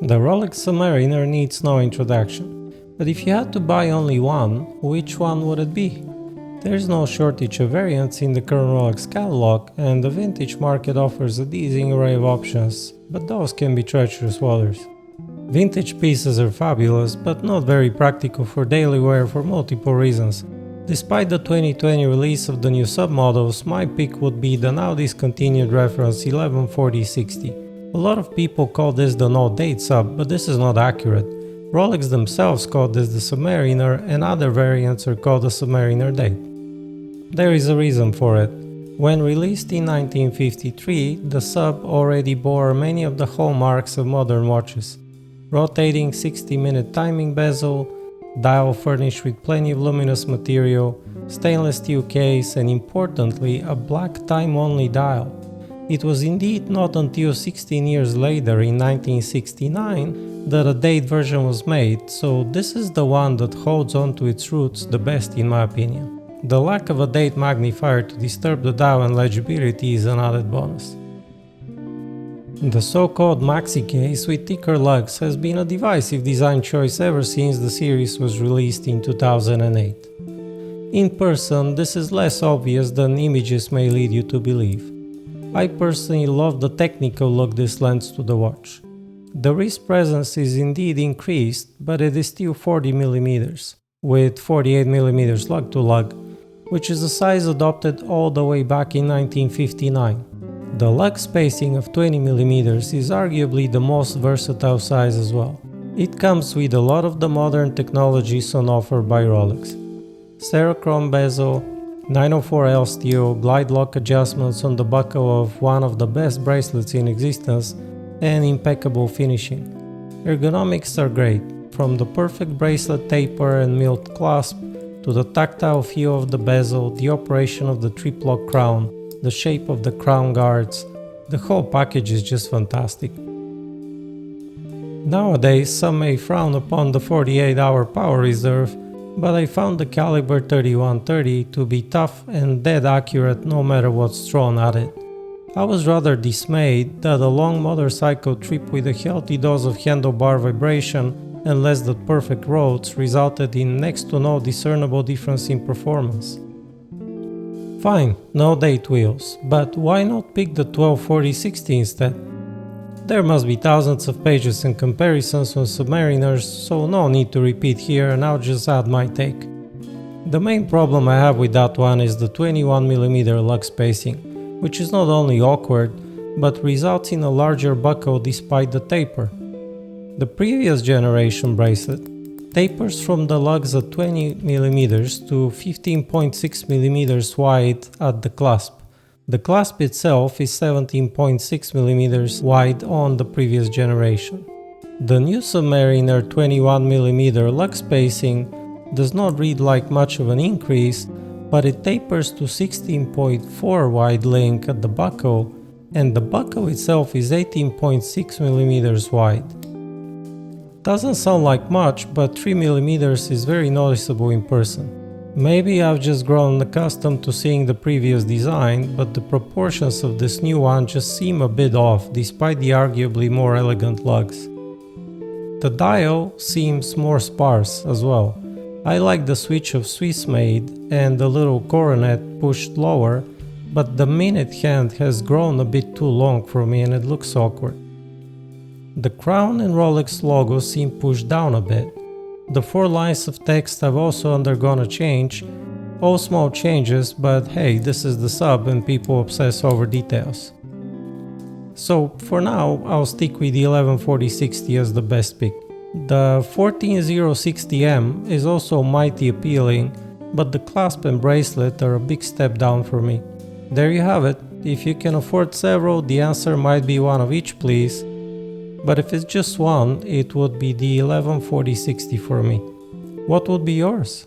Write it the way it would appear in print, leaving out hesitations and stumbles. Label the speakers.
Speaker 1: The Rolex Submariner needs no introduction, but if you had to buy only one, which one would it be? There's no shortage of variants in the current Rolex catalog, and the vintage market offers a dizzying array of options, but those can be treacherous waters. Vintage pieces are fabulous, but not very practical for daily wear for multiple reasons. Despite the 2020 release of the new submodels, my pick would be the now discontinued reference 114060. A lot of people call this the no-date sub, but this is not accurate. Rolex themselves call this the Submariner, and other variants are called the Submariner date. There is a reason for it. When released in 1953, the sub already bore many of the hallmarks of modern watches. Rotating 60-minute timing bezel, dial furnished with plenty of luminous material, stainless steel case, and importantly, a black time-only dial. It was indeed not until 16 years later, in 1969, that a date version was made, so this is the one that holds on to its roots the best in my opinion. The lack of a date magnifier to disturb the dial and legibility is an added bonus. The so-called maxi case with thicker lugs has been a divisive design choice ever since the series was released in 2008. In person, this is less obvious than images may lead you to believe. I personally love the technical look this lends to the watch. The wrist presence is indeed increased, but it is still 40mm, with 48mm lug to lug, which is a size adopted all the way back in 1959. The lug spacing of 20mm is arguably the most versatile size as well. It comes with a lot of the modern technologies on offer by Rolex. Cerachrome bezel, 904L steel, glide lock adjustments on the buckle of one of the best bracelets in existence, and impeccable finishing. Ergonomics are great, from the perfect bracelet taper and milled clasp, to the tactile feel of the bezel, the operation of the triplock crown, the shape of the crown guards. The whole package is just fantastic. Nowadays, some may frown upon the 48-hour power reserve, but I found the caliber 3130 to be tough and dead accurate no matter what's thrown at it. I was rather dismayed that a long motorcycle trip with a healthy dose of handlebar vibration and less than perfect roads resulted in next to no discernible difference in performance. Fine, no date wheels, but why not pick the 124060 instead? There must be thousands of pages and comparisons on Submariners, so no need to repeat here, and I'll just add my take. The main problem I have with that one is the 21mm lug spacing, which is not only awkward, but results in a larger buckle despite the taper. The previous generation bracelet tapers from the lugs at 20mm to 15.6mm wide at the clasp. The clasp itself is 17.6mm wide on the previous generation. The new Submariner 21mm lug spacing does not read like much of an increase, but it tapers to 16.4 wide link at the buckle, and the buckle itself is 18.6mm wide. Doesn't sound like much, but 3mm is very noticeable in person. Maybe I've just grown accustomed to seeing the previous design, but the proportions of this new one just seem a bit off despite the arguably more elegant lugs. The dial seems more sparse as well. I like the switch of Swiss made and the little coronet pushed lower, but the minute hand has grown a bit too long for me and it looks awkward. The crown and Rolex logo seem pushed down a bit. The 4 lines of text have also undergone a change, all small changes, but hey, this is the sub and people obsess over details. So for now, I'll stick with the 114060 as the best pick. The 14060M is also mighty appealing, but the clasp and bracelet are a big step down for me. There you have it. If you can afford several, the answer might be one of each, please. But if it's just one, it would be the 114060 for me. What would be yours?